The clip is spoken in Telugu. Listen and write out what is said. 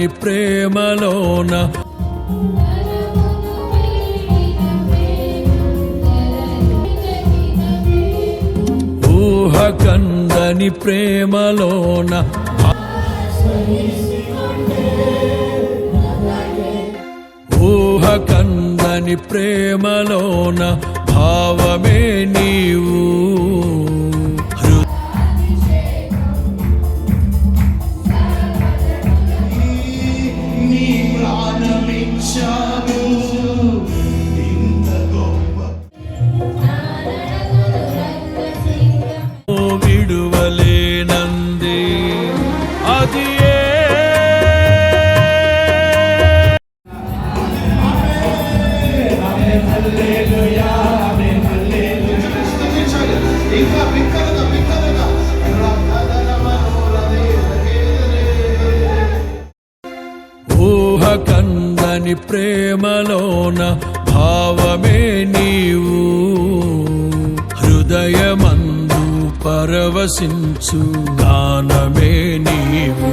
కందని ప్రేమలోన ఊహ కందని ప్రేమలోన ఊహ కందని ప్రేమలోన భావమే నీవు విడువలేనంది అది ఊహ కందని ప్రేమలోన భావమే నీవు హృదయమందు పరవశించు గానమే నీవు